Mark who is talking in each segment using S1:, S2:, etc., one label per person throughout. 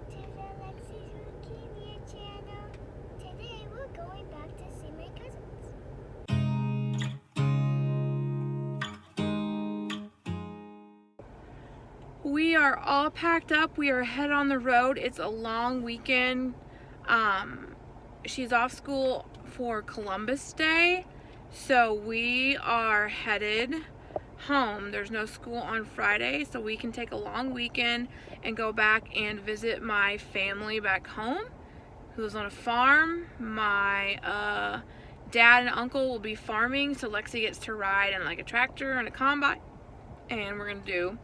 S1: to the Lexi's Leukemia channel. Today we're going back to see my cousins.
S2: We are all packed up. We are headed on the road. It's a long weekend. She's off school for Columbus Day, so we are headed home. There's no school on Friday, so we can take a long weekend and go back and visit my family back home who lives on a farm. My dad and uncle will be farming, so Lexi gets to ride in like a tractor and a combine, and we're gonna do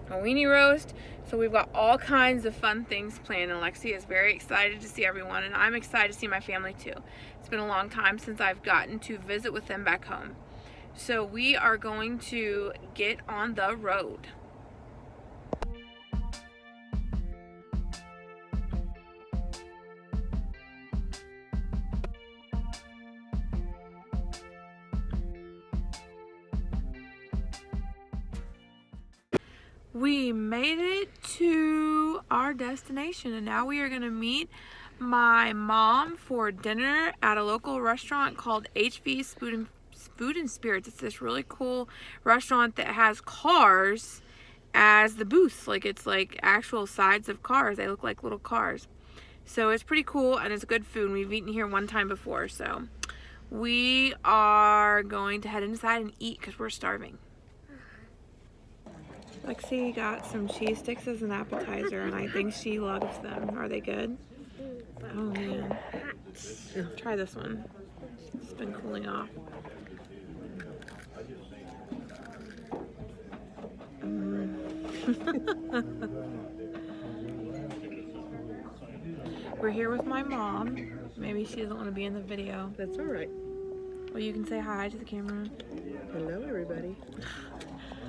S2: a weenie roast. So we've got all kinds of fun things planned, and Lexi is very excited to see everyone, and I'm excited to see my family too. It's been a long time since I've gotten to visit with them back home. So we are going to get on the road. We made it to our destination, and now we are going to meet my mom for dinner at a local restaurant called HV's Food and Spirits. It's this really cool restaurant that has cars as the booths. Like, it's like actual sides of cars. They look like little cars. So it's pretty cool, and it's good food. We've eaten here one time before, so we are going to head inside and eat because we're starving. Lexi got some cheese sticks as an appetizer, and I think she loves them. Are they good? Oh man. Try this one. It's been cooling off. We're here with my mom. Maybe she doesn't want to be in the video.
S3: That's all right.
S2: Well, you can say hi to the camera.
S3: Hello, everybody.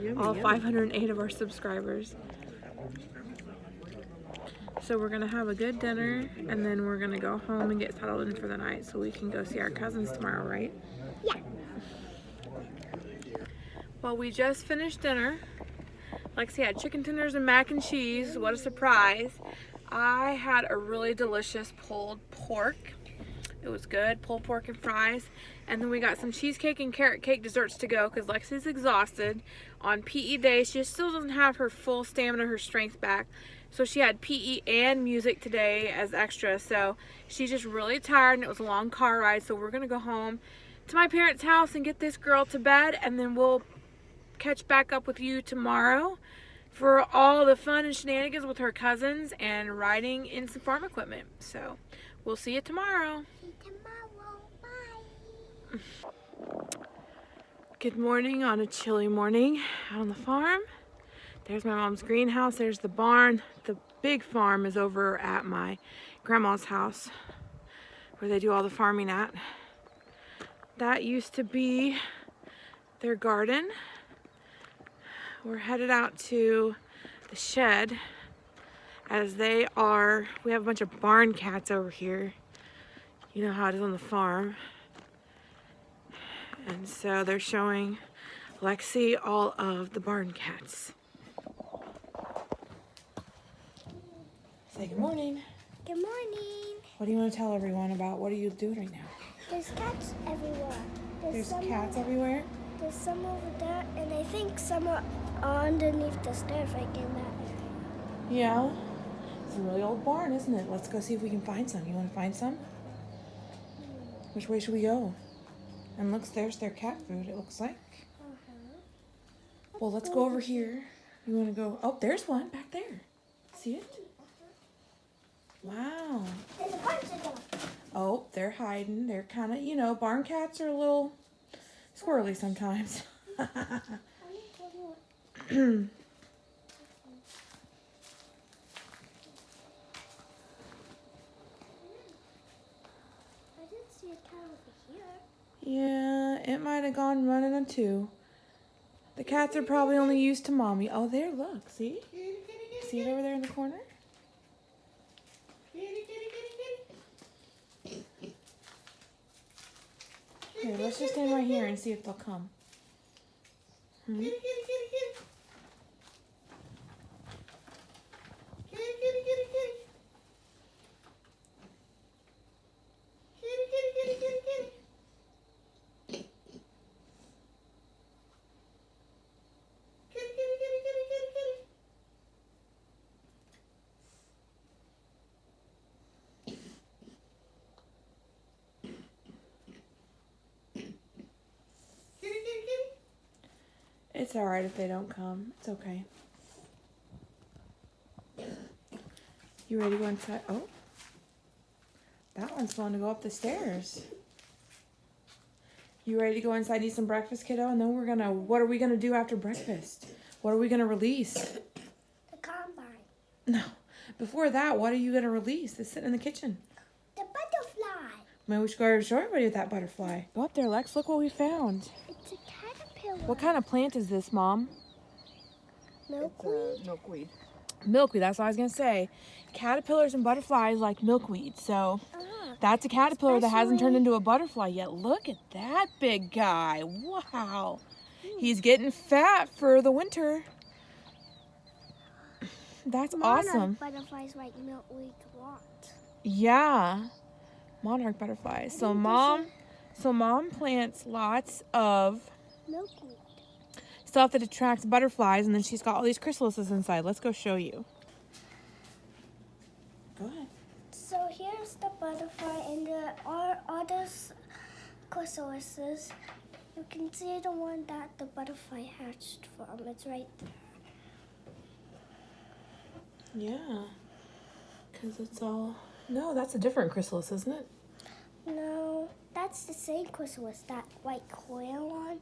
S3: Yummy,
S2: All
S3: yummy.
S2: 508 of our subscribers. So we're gonna have a good dinner, and then we're gonna go home and get settled in for the night so we can go see our cousins tomorrow, right?
S1: Yeah.
S2: Well, we just finished dinner. Lexi had chicken tenders and mac and cheese. What a surprise. I had a really delicious pulled pork. It was good, pulled pork and fries. And then we got some cheesecake and carrot cake desserts to go because Lexi's exhausted. On PE day, she still doesn't have her full stamina, her strength back. So she had PE and music today as extra. So she's just really tired, and it was a long car ride. So we're going to go home to my parents' house and get this girl to bed. And then we'll catch back up with you tomorrow for all the fun and shenanigans with her cousins and riding in some farm equipment. So we'll see you tomorrow.
S1: Tomorrow. Bye.
S2: Good morning on a chilly morning out on the farm. There's my mom's greenhouse. There's the barn. The big farm is over at my grandma's house where they do all the farming at. That used to be their garden. We're headed out to the shed as we have a bunch of barn cats over here. You know how it is on the farm. And so they're showing Lexi all of the barn cats. Say good morning.
S1: Good morning.
S2: What do you want to tell everyone about? What are you doing right now?
S1: There's cats everywhere.
S2: There's
S1: some
S2: cats everywhere?
S1: There's some over there, and I think some are underneath the stairs, like in that area.
S2: Yeah. It's a really old barn, isn't it? Let's go see if we can find some. You want to find some? Which way should we go? And looks, there's their cat food, it looks like. Well, let's go over here. You want to go? Oh, there's one back there. See it? Wow.
S1: There's a bunch of them.
S2: Oh, they're hiding. They're kind of, barn cats are a little squirrely sometimes.
S1: I didn't see a cat over here.
S2: Yeah, it might have gone running too. The cats are probably only used to mommy. Oh, there, look, see? See it over there in the corner? Here, let's just stand right here and see if they'll come. Hmm? It's all right if they don't come. It's okay. You ready to go inside? Oh. That one's going to go up the stairs. You ready to go inside and eat some breakfast, kiddo? And then what are we gonna do after breakfast? What are we gonna release?
S1: The combine.
S2: No. Before that, what are you gonna release that's sitting in the kitchen?
S1: The butterfly.
S2: Maybe we should go show everybody with that butterfly. Go up there, Lex. Look what we found.
S1: It's a caterpillar.
S2: What kind of plant is this, Mom?
S1: Milkweed?
S3: Milkweed.
S2: Milkweed, that's what I was gonna say. Caterpillars and butterflies like milkweed, so that's a caterpillar that hasn't turned into a butterfly yet. Look at that big guy. Wow. He's getting fat for the winter. That's awesome.
S1: Butterflies like milkweed what?
S2: Yeah. Monarch butterflies. So mom plants lots of
S1: Milkweed.
S2: stuff that attracts butterflies, and then she's got all these chrysalises inside. Let's go show you. Go ahead.
S1: So here's the butterfly and the other chrysalises. You can see the one that the butterfly hatched from. It's right there.
S2: Yeah. Because it's all... No, that's a different chrysalis, isn't it?
S1: No, that's the same chrysalis, that white coil one.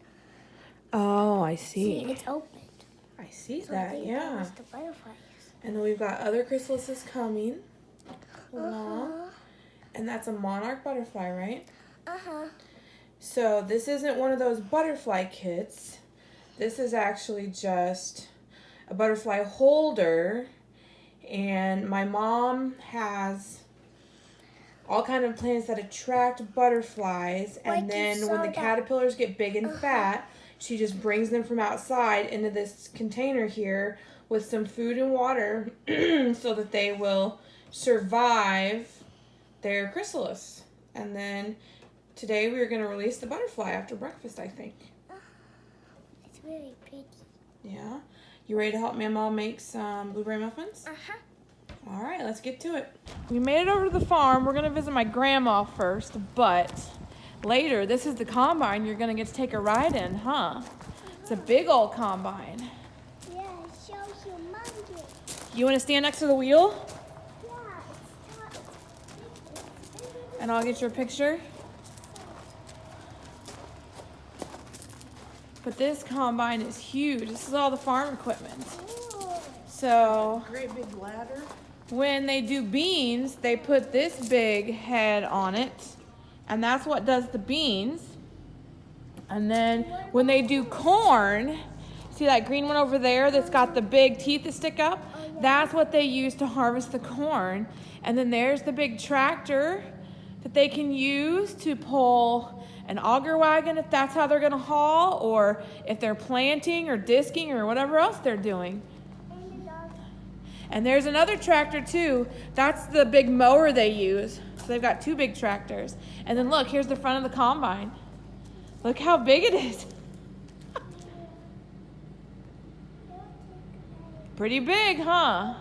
S2: Oh, I see.
S1: See, it's opened.
S2: I see
S1: So I
S2: that,
S1: think
S2: yeah.
S1: that was the butterflies.
S2: And then we've got other chrysalises coming along. And that's a monarch butterfly, right? So this isn't one of those butterfly kits. This is actually just a butterfly holder. And my mom has all kind of plants that attract butterflies. And
S1: Like
S2: then when the
S1: that.
S2: caterpillars get big and fat, she just brings them from outside into this container here with some food and water so that they will survive their chrysalis. And then today we are going to release the butterfly after breakfast, I think.
S1: It's really pretty.
S2: Yeah. You ready to help me and Mom make some blueberry muffins? All right, let's get to it. We made it over to the farm. We're going to visit my grandma first, but later, this is the combine you're going to get to take a ride in, huh? It's a big old combine.
S1: Yeah, it's so humongous.
S2: You want to stand next to the wheel?
S1: Yeah, it's big.
S2: And I'll get your picture. But this combine is huge. This is all the farm equipment. So
S3: Great big ladder.
S2: when they do beans, they put this big head on it, and that's what does the beans. And then when they do corn, see that green one over there that's got the big teeth that stick up? That's what they use to harvest the corn. And then there's the big tractor that they can use to pull an auger wagon if that's how they're going to haul, or if they're planting or disking or whatever else they're doing. And there's another tractor too. That's the big mower they use. So they've got two big tractors. And then look, here's the front of the combine. Look how big it is. Pretty big, huh?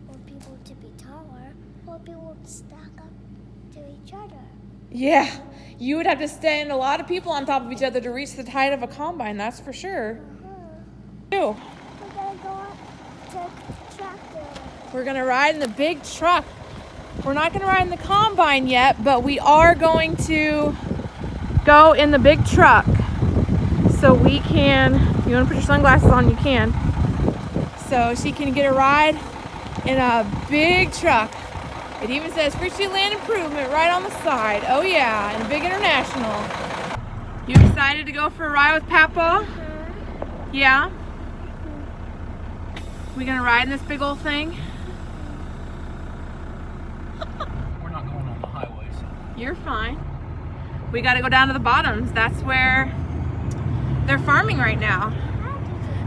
S1: For people to be taller, for people to stack up to each other.
S2: Yeah, you would have to stand a lot of people on top of each other to reach the height of a combine, that's for sure. Ew.
S1: We're gonna go up to the tractor.
S2: We're gonna ride in the big truck. We're not gonna ride in the combine yet, but we are going to go in the big truck. So we can, if you wanna put your sunglasses on, you can. So she can get a ride in a big truck. It even says Christian Land Improvement right on the side. Oh yeah, and a big international. You excited to go for a ride with Papa? Yeah? We gonna ride in this big old thing?
S4: We're not going on the highway, so.
S2: You're fine. We gotta go down to the bottoms. That's where they're farming right now.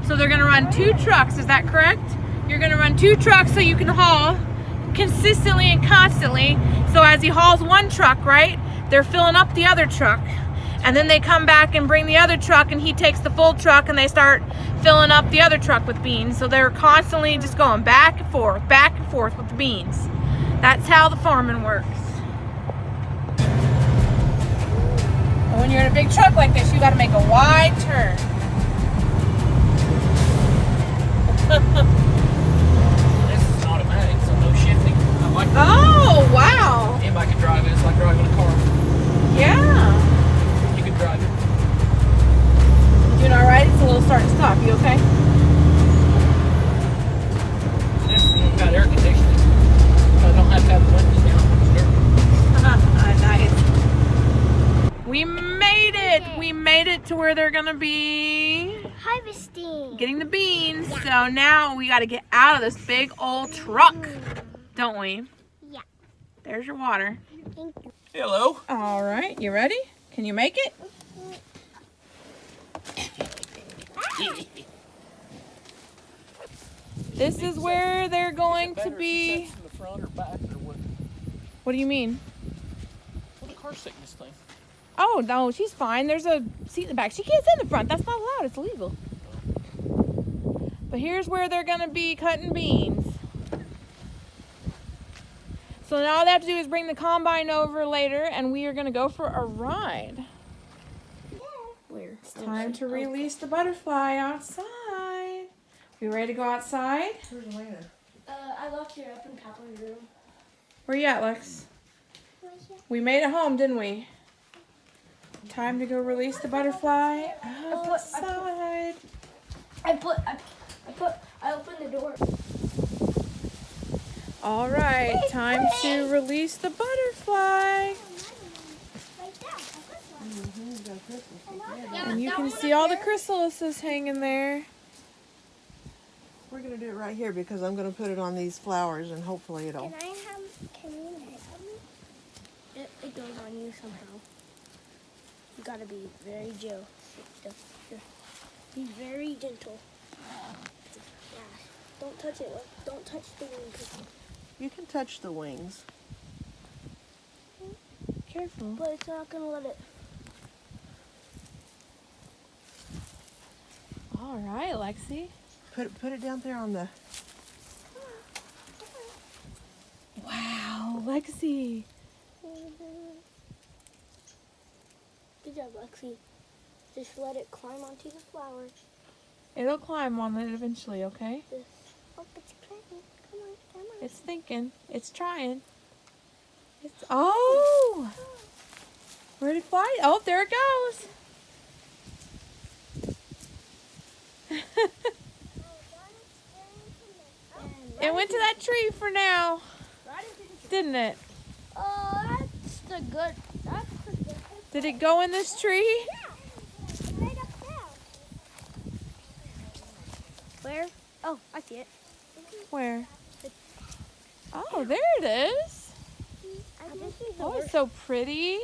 S2: So they're gonna run 2 trucks, is that correct? You're gonna run 2 trucks so you can haul consistently and constantly. So as he hauls 1 truck, right, they're filling up the other truck. And then they come back and bring the other truck, and he takes the full truck and they start filling up the other truck with beans. So they're constantly just going back and forth with the beans. That's how the farming works. And when you're in a big truck like this, you got to make a wide turn.
S4: This is automatic, so no shifting. I like that.
S2: Oh, wow.
S4: Anybody can drive it. It's like driving a car.
S2: Yeah.
S4: You can drive it.
S2: Doing all right? It's a little start and stop. You okay?
S4: This one's got air conditioning. So I don't have to have the windows down.
S2: Nice. We made it. We made it to where they're going to be
S1: Harvesting.
S2: getting the beans. So now we got to get out of this big old truck, don't we?
S1: Yeah.
S2: There's your water.
S1: Thank you.
S4: Hello.
S2: All right. You ready? Can you make it? This is where they're going to be.
S4: In the front or back or what?
S2: What do you mean?
S4: What a car sickness thing.
S2: Oh, no, she's fine. There's a seat in the back. She can't sit in the front. That's not allowed. It's illegal. But here's where they're going to be cutting beans. So now all they have to do is bring the combine over later, and we are going to go for a ride.
S1: Where?
S2: It's time to release the butterfly outside. We ready to go outside?
S3: Where's Elena?
S1: I left her up in Papa's room.
S2: Where you at, Lex? We made it home, didn't we? Time to go release the butterfly outside.
S1: I opened the door.
S2: All right, time to release the butterfly. And you can see all the chrysalises hanging there.
S3: We're going to do it right here because I'm going to put it on these flowers and hopefully it'll...
S1: Can you help me? It goes on you somehow. You gotta be very gentle. Be very gentle. Yeah. Don't touch it. Don't touch the wings.
S3: You can touch the wings.
S2: Careful.
S1: But it's not gonna let it.
S2: All right, Lexi.
S3: Put it down there on the...
S2: Wow, Lexi.
S1: Good job, Lexi. Just let it climb onto the flowers.
S2: It'll climb on it eventually, okay?
S1: Oh, it's climbing. Come on.
S2: It's thinking. It's trying. It's oh! Where'd it fly? Oh, there it goes. It went to that tree for now, didn't it?
S1: Oh, that's the good.
S2: Did it go in this tree?
S1: Right up there. Where? Oh, I see it.
S2: Where? Oh, there it is. Oh, it's so pretty.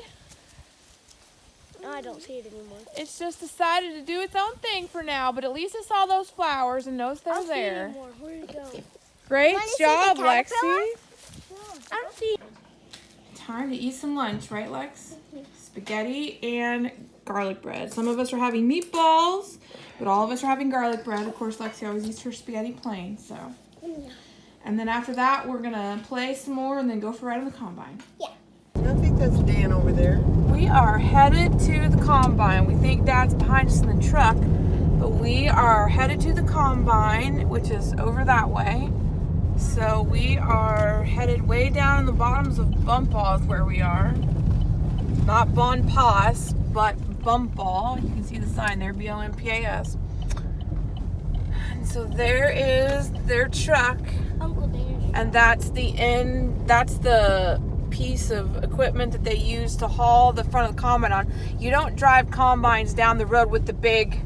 S1: No, I don't see it anymore.
S2: It's just decided to do its own thing for now, but at least it saw those flowers and knows they're
S1: I don't see it
S2: there.
S1: anymore. Where'd it go?
S2: Great
S1: Want to see
S2: job,
S1: the
S2: Lexi.
S1: caterpillar? I don't see it.
S2: Time to eat some lunch, right, Lex? Spaghetti and garlic bread. Some of us are having meatballs, but all of us are having garlic bread. Of course, Lexi always eats her spaghetti plain, so. And then after that, we're gonna play some more and then go for a ride on the combine.
S3: I think that's Dan over there.
S2: We are headed to the combine. We think Dad's behind us in the truck, but we are headed to the combine, which is over that way. So we are headed way down in the bottoms of Bumpaw is where we are. Not Bon Pas, but Bumpaw. You can see the sign there, B-O-M-P-A-S. And so there is their truck.
S1: Uncle Dan's.
S2: And that's the end, that's the piece of equipment that they use to haul the front of the combine on. You don't drive combines down the road with the big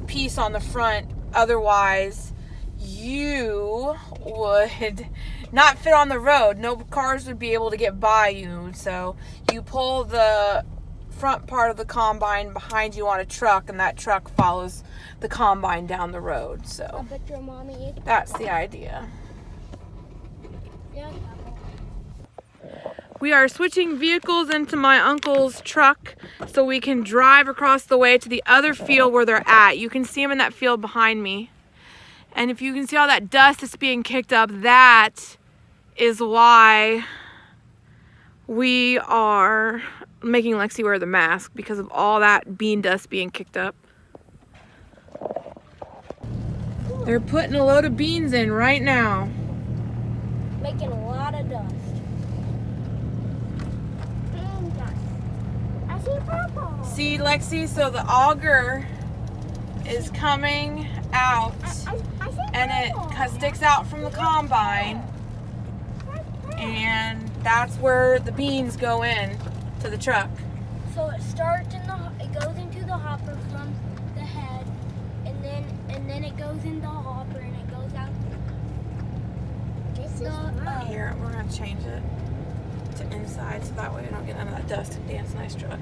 S2: piece on the front. Otherwise, you would not fit on the road. No cars would be able to get by you. So you pull the front part of the combine behind you on a truck, and that truck follows the combine down the road.
S1: I
S2: So
S1: bet your mommy.
S2: that's the idea.
S1: Yeah.
S2: We are switching vehicles into my uncle's truck so we can drive across the way to the other field where they're at. You can see them in that field behind me. And if you can see all that dust that's being kicked up, that is why we are making Lexi wear the mask because of all that bean dust being kicked up. They're putting a load of beans in right now.
S1: Making a lot of dust. Bean dust. I see purple.
S2: See, Lexi, so the auger is coming out
S1: I see
S2: and it sticks out from the combine, and that's where the beans go in to the truck.
S1: So it starts it goes into the hopper from the head, and then it goes in the hopper and it goes out. This is
S2: Here, we're gonna change it to inside so that way we don't get none of that dust in Dan's nice truck.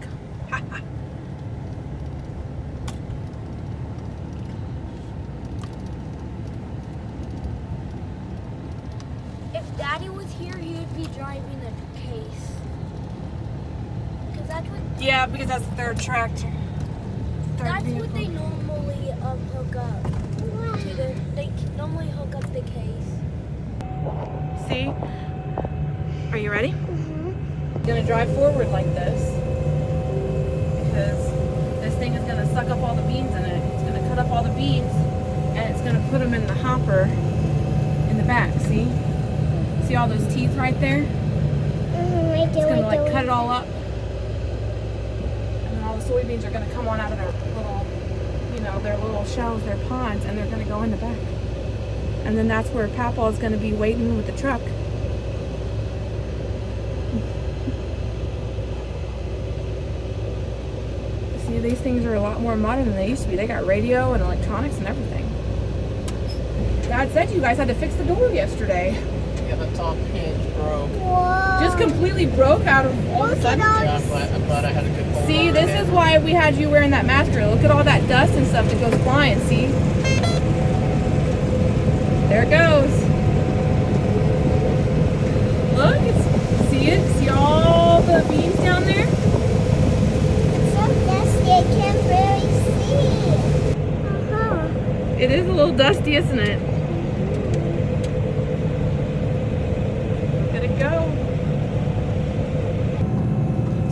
S1: If Daddy was here, he would be driving the case. Cause that's what.
S2: Yeah, because that's the third tractor.
S1: That's what they normally hook up to the. They normally hook up the case.
S2: See? Are you ready?
S1: Mm-hmm.
S2: You're gonna drive forward like this because this thing is gonna suck up all the beans in it. It's gonna cut up all the beans and it's gonna put them in the hopper in the back. See? See all those teeth right there? It's gonna like cut it all up. And then all the soybeans are gonna come on out of their little, their little shells, their ponds, and they're gonna go in the back. And then that's where Papa is gonna be waiting with the truck. See, these things are a lot more modern than they used to be. They got radio and electronics and everything. Dad said you guys had to fix the door yesterday.
S4: Yeah, the top hinge broke.
S1: Whoa.
S2: Just completely broke out of all of a sudden.
S4: Yeah, I'm glad I had a good hold
S2: See,
S4: on
S2: this
S4: it.
S2: is why we had you wearing that mask drill. Look at all that dust and stuff that goes flying, see? There it goes. Look, see it? See all the beans down there?
S1: It's so dusty, I can't really see.
S2: It is a little dusty, isn't it? Look at it go.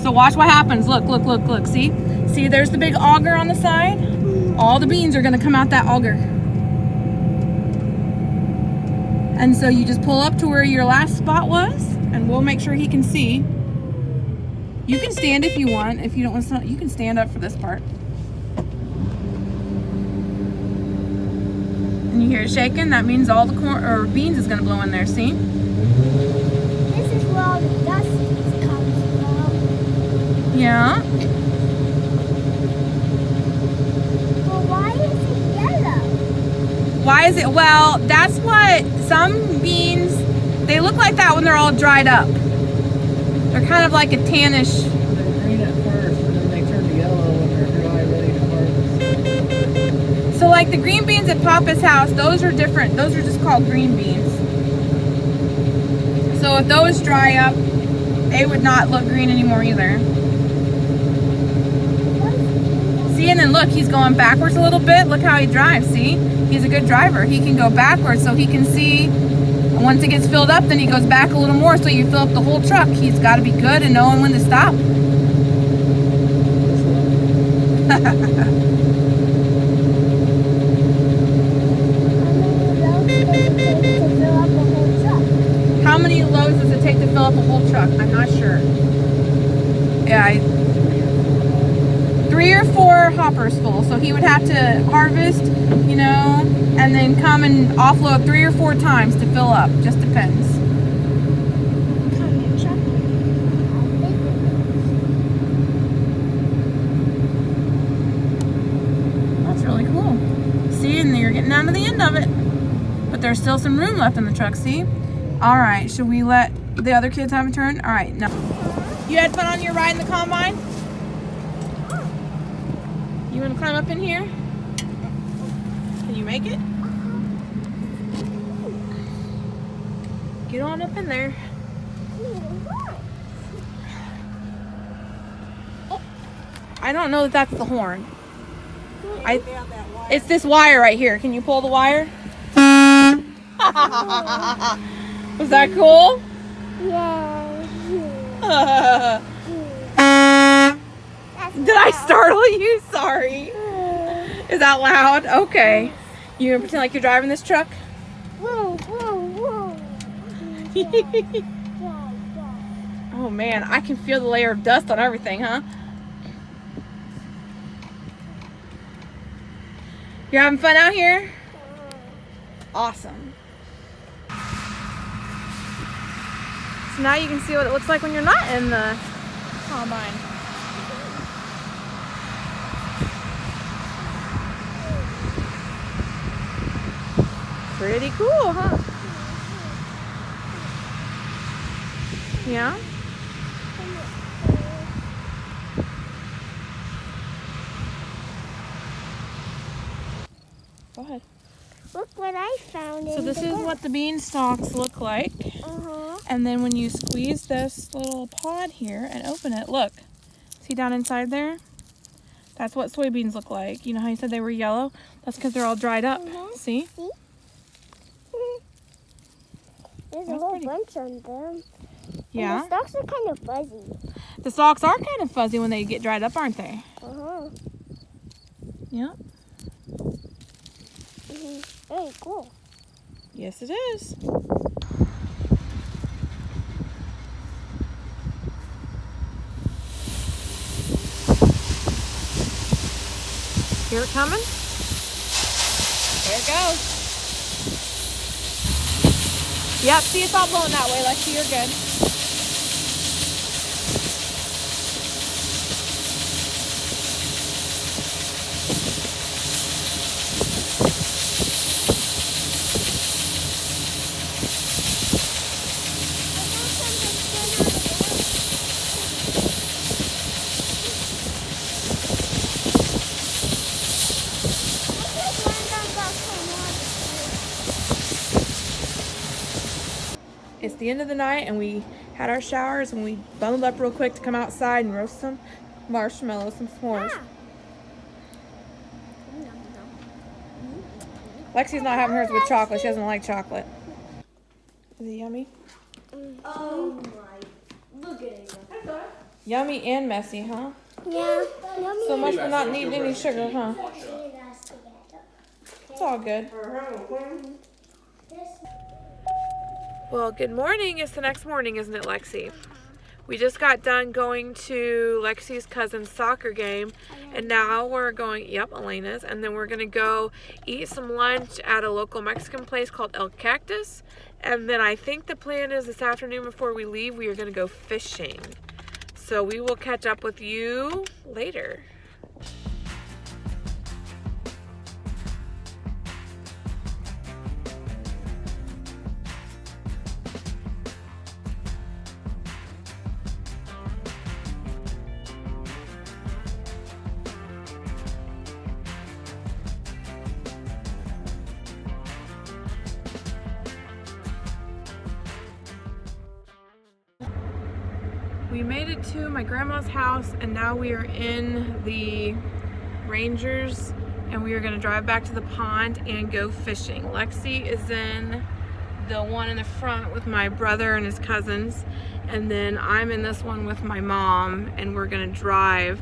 S2: So watch what happens. Look, look, look, look. See? See, there's the big auger on the side? All the beans are going to come out that auger. And so you just pull up to where your last spot was, and we'll make sure he can see. You can stand if you want. If you don't want to, you can stand up for this part. And you hear it shaking? That means all the corn or beans is going to blow in there. See?
S1: This is where all the dust comes from.
S2: Yeah.
S1: Well, why is it yellow?
S2: Why is it? Well, that's what some beans, they look like that when they're all dried up. They're kind of like a tannish.
S4: They're green at first, and then they turn to yellow when they're dry, ready to harvest.
S2: So like the green beans at Papa's house, those are different. Those are just called green beans. So if those dry up, they would not look green anymore either. See, and then look, he's going backwards a little bit. Look how he drives, see? He's a good driver. He can go backwards so he can see. And once it gets filled up, then he goes back a little more so you fill up the whole truck. He's got to be good and knowing when to stop. How many loads does it take to fill up a whole truck? I'm not sure. Yeah, 3 or 4 hoppers full. So he would have to harvest, and then come and offload 3 or 4 times to fill up. Just depends. That's really cool. See, and you're getting down to the end of it. But there's still some room left in the truck, see? All right, should we let the other kids have a turn? All right, no. You had fun on your ride in the combine? You want to climb up in here? Can you make it? Get on up in there. I don't know that that's the horn. It's this wire right here. Can you pull the wire? Was that cool?
S1: Yeah.
S2: Did I startle you? Sorry. Is that loud? Okay. You gonna pretend like you're driving this truck?
S1: Whoa, whoa, whoa.
S2: Oh man, I can feel the layer of dust on everything, huh? You're having fun out here? Awesome. So now you can see what it looks like when you're not in the combine. Pretty cool, huh? Yeah? Go ahead.
S1: Look what I found.
S2: So this is what the bean stalks look like. And then when you squeeze this little pod here and open it, look. See down inside there? That's what soybeans look like. You know how you said they were yellow? That's because they're all dried up. See?
S1: There's a
S2: That's
S1: whole
S2: pretty-
S1: bunch on them.
S2: Yeah.
S1: And the stalks are kind of fuzzy.
S2: The stalks are kind of fuzzy when they get dried up, aren't they? Yep.
S1: Very cool.
S2: Yes, it is. Hear it coming? There it goes. Yep, see, it's all blowing that way. Lexi, you're good. It's the end of the night and we had our showers and we bundled up real quick to come outside and roast some marshmallows, some s'mores. Lexi's not having hers with chocolate. She doesn't like chocolate. Is it yummy?
S1: Oh my, look at it.
S2: Yummy and messy, huh?
S1: Yeah.
S2: So much for not needing any sugar, huh? It's all good. Well, good morning. It's the next morning, isn't it, Lexi? We just got done going to Lexi's cousin's soccer game, and now we're going, yep, Elena's, and then we're going to go eat some lunch at a local Mexican place called El Cactus, and then I think the plan is this afternoon before we leave, we are going to go fishing. So we will catch up with you later. We made it to my grandma's house and now we are in the Rangers and we are going to drive back to the pond and go fishing. Lexi is in the one in the front with my brother and his cousins, and then I'm in this one with my mom, and we're going to drive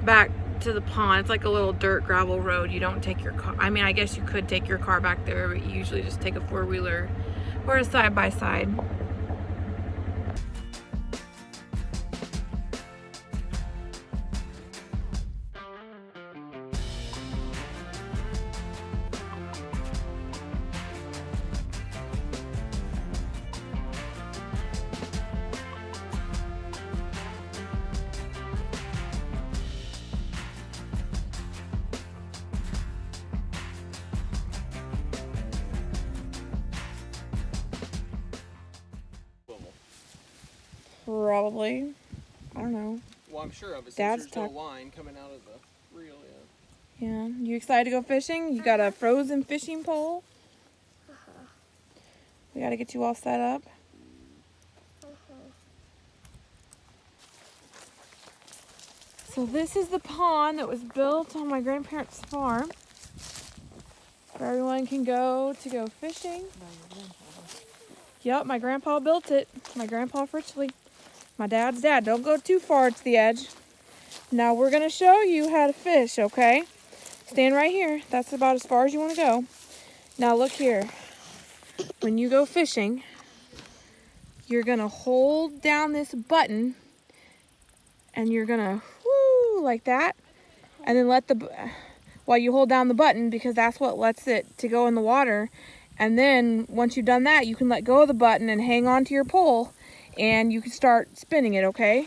S2: back to the pond. It's like a little dirt gravel road. You don't take your car. I mean, I guess you could take your car back there, but you usually just take a four-wheeler or a side-by-side. Probably. I don't know.
S4: Well, I'm sure of it.
S2: Dad's
S4: Since there's
S2: talk-
S4: no line coming out of the reel.
S2: Yeah. You excited to go fishing? You got a frozen fishing pole? We got to get you all set up. So this is the pond that was built on my grandparents' farm, where everyone can go to go fishing. Yep, my grandpa built it. My grandpa Fritchley. My dad's dad. Don't go too far to the edge. Now we're going to show you how to fish, okay? Stand right here. That's about as far as you want to go. Now look here. When you go fishing, you're going to hold down this button and you're going to whoo like that. And then while you hold down the button, because that's what lets it to go in the water. And then once you've done that, you can let go of the button and hang on to your pole and you can start spinning it, okay?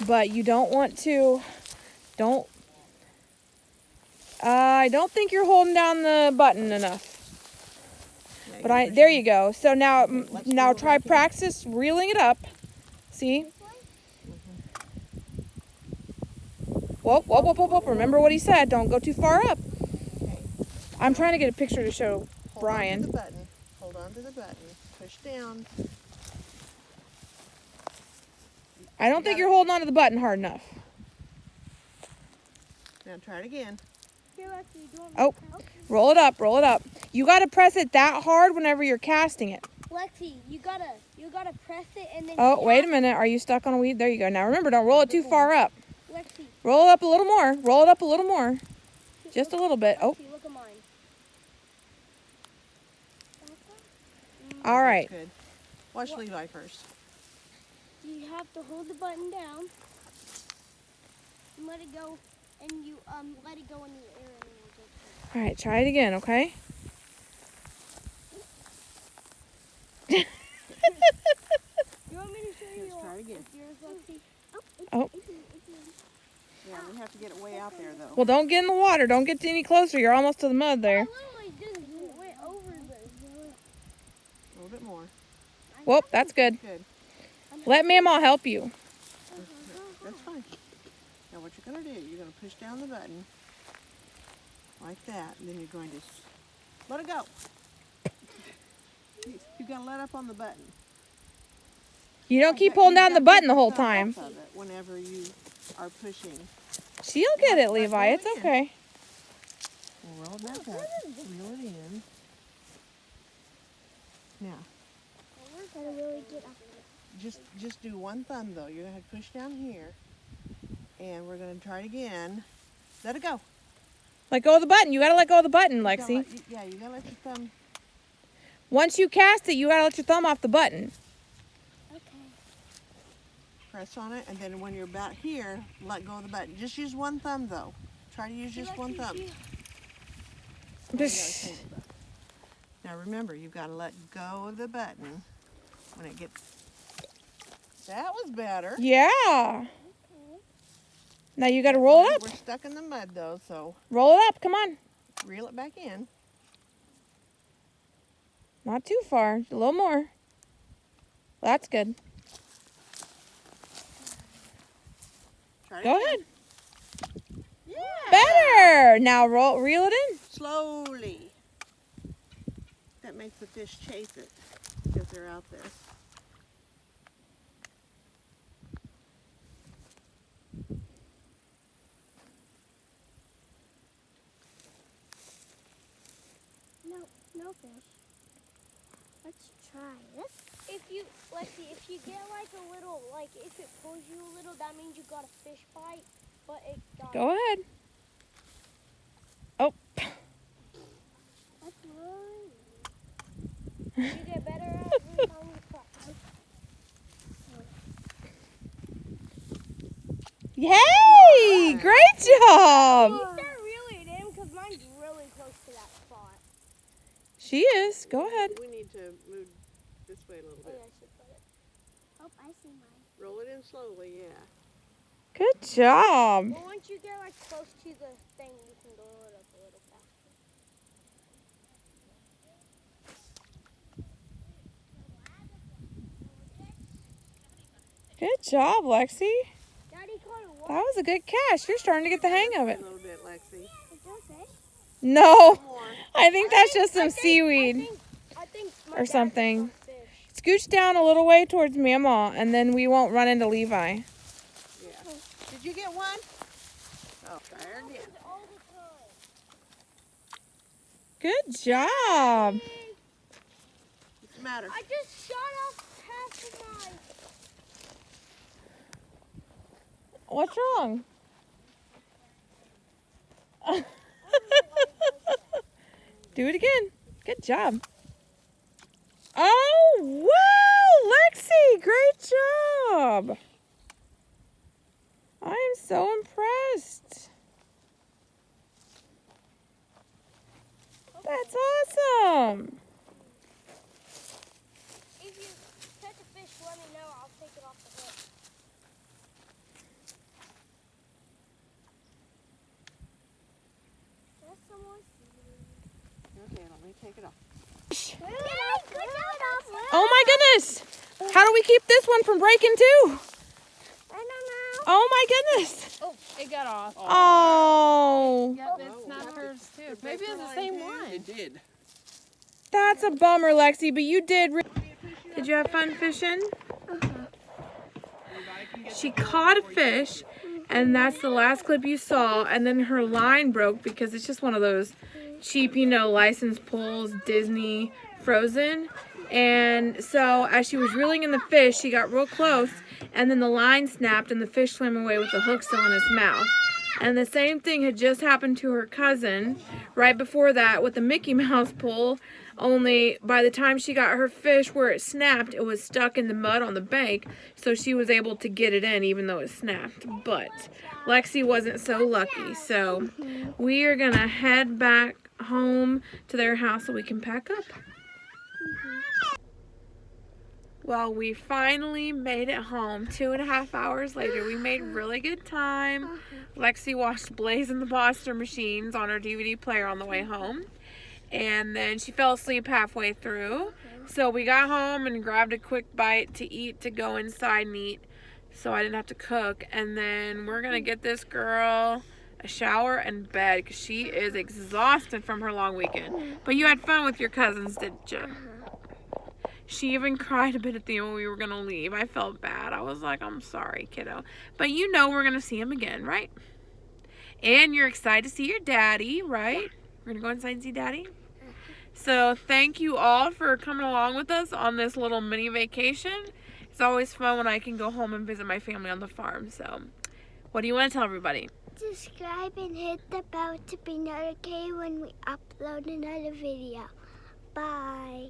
S2: But you don't want to, I don't think you're holding down the button enough.
S3: Yeah,
S2: But there you go. So now try practice reeling it up. See? Whoop, whoop, whoop, whoop, whoop. Remember what he said. Don't go too far up.
S3: Okay.
S2: I'm trying to get a picture to show
S3: Hold
S2: Brian.
S3: on to the button. Hold on to the button. Push down.
S2: I don't think you're holding on to the button hard enough.
S3: Now try it again.
S1: Here, Lexi, do you want me
S2: Oh,
S1: to help?
S2: roll it up, roll it up. You got to press it that hard whenever you're casting it.
S1: Lexi, you gotta press it and then.
S2: Oh, wait a minute. Are you stuck on a weed? There you go. Now remember, don't roll it too far up.
S1: Lexi,
S2: Roll it up a little more. Roll it up a little more. Just a little bit. Oh,
S1: Lexi, look at mine.
S2: all right.
S3: Good. Watch Levi first.
S1: You have to hold the button down and let it go, and you let it go in the air and it'll go through.
S2: All right, try it again, okay?
S1: You want me to show you?
S3: Let's try it again.
S1: It's yours, Lexi.
S2: Oh.
S3: Yeah, we have to get it way out there though.
S2: Well, don't get in the water. Don't get any closer. You're almost to the mud there.
S1: I literally just went over this.
S3: A little bit more.
S2: Whoop, that's good.
S3: Good.
S2: Let Mama help you.
S3: That's fine. Now what you're going to do, you're going to push down the button like that, and then you're going to let it go. You've got to let up on the button.
S2: You don't keep holding down the button the whole
S3: Thumb
S2: time.
S3: off of it whenever you are pushing.
S2: She'll get it, Levi. It's okay.
S3: We'll roll it back up. Reel it in. Now,
S1: Gotta really get up.
S3: just do one thumb though. You're going to push down here, and we're going to try it again. Let it go.
S2: Let go of the button. You gotta let go of the button,
S3: You gotta
S2: Lexi.
S3: yeah, you got to let your thumb.
S2: Once you cast it, you gotta let your thumb off the button.
S1: Okay.
S3: Press on it, and then when you're about here, let go of the button. Just use one thumb though. Try to use just one thumb. Now remember, you've got to let go of the button when it gets. That was better.
S2: Yeah. Now you gotta roll it up.
S3: We're stuck in the mud though, so
S2: Roll it up. Come on.
S3: reel it back in.
S2: Not too far. A little more. That's good.
S3: Try it
S2: Go
S3: again.
S2: ahead. Better. Now reel it in.
S3: Slowly. That makes the fish chase it because they're out there.
S1: No fish. Let's try this. Lexi, if you get like a little, like if it pulls you a little, that means you got a fish bite, but it got.
S2: Go ahead. Oh.
S1: That's right. You get better at it every time you practice.
S2: Yay! Great job.
S1: You start reeling it in because mine's really close to that spot.
S2: She is. Go ahead.
S3: We need to move this way a little
S1: Oh,
S3: bit.
S1: yeah, I should put it. Oh, I see mine.
S3: Roll it in slowly, yeah.
S2: Good job.
S1: Well, once you get like close to the thing, you can go it up a little faster.
S2: Good job, Lexi.
S1: Daddy caught a what?
S2: That was a good catch. You're starting to get the hang of
S3: A
S2: it.
S3: little bit, Lexi.
S1: Is that fish?
S2: No,
S3: More.
S2: I think that's just some seaweed
S1: I think my
S2: or
S1: dad
S2: something.
S1: caught fish.
S2: Scooch down a little way towards Mama, and then we won't run into Levi.
S3: Yeah. Did you get one? Oh, try her again.
S1: All the time.
S2: Good job.
S3: What's the matter?
S1: I just shot off half of
S2: What's wrong? Do it again. Good job. Oh, wow, Lexi, great job. I am so impressed. That's awesome.
S1: If you catch a fish, let me know. I'll take it off the hook. There's some more seaweed.
S3: Okay, let me take it off.
S2: Oh my goodness. How do we keep this one from breaking too?
S1: I don't know.
S2: Oh my goodness.
S5: Oh, it got off.
S2: Oh,
S5: Yep, it snapped hers too. Maybe it's the same one.
S3: It did.
S2: that's a bummer, Lexi, but you did. Did you have fun fishing? She caught a fish, and that's the last clip you saw, and then her line broke because it's just one of those cheap, you know, license pulls, Disney Frozen. And so as she was reeling in the fish, she got real close, and then the line snapped and the fish swam away with the hook still in its mouth. And the same thing had just happened to her cousin right before that with the Mickey Mouse pull, only by the time she got her fish where it snapped, it was stuck in the mud on the bank, so she was able to get it in even though it snapped. But Lexi wasn't so lucky, so we are gonna head back home to their house so we can pack up. Well, we finally made it home 2.5 hours later. We made really good time. Lexi watched Blaze and the Monster Machines on her DVD player on the way home. And then she fell asleep halfway through. So we got home and grabbed a quick bite to eat to go inside and eat, so I didn't have to cook. And then we're going to get this girl a shower and bed because she is exhausted from her long weekend. But you had fun with your cousins, didn't you? She even cried a bit at the end when we were going to leave. I felt bad. I was like, I'm sorry, kiddo. But you know we're going to see him again, right? And you're excited to see your daddy, right? We're going to go inside and see daddy? So thank you all for coming along with us on this little mini vacation. It's always fun when I can go home and visit my family on the farm. So what do you want to tell everybody?
S1: Subscribe and hit the bell to be notified when we upload another video. Bye.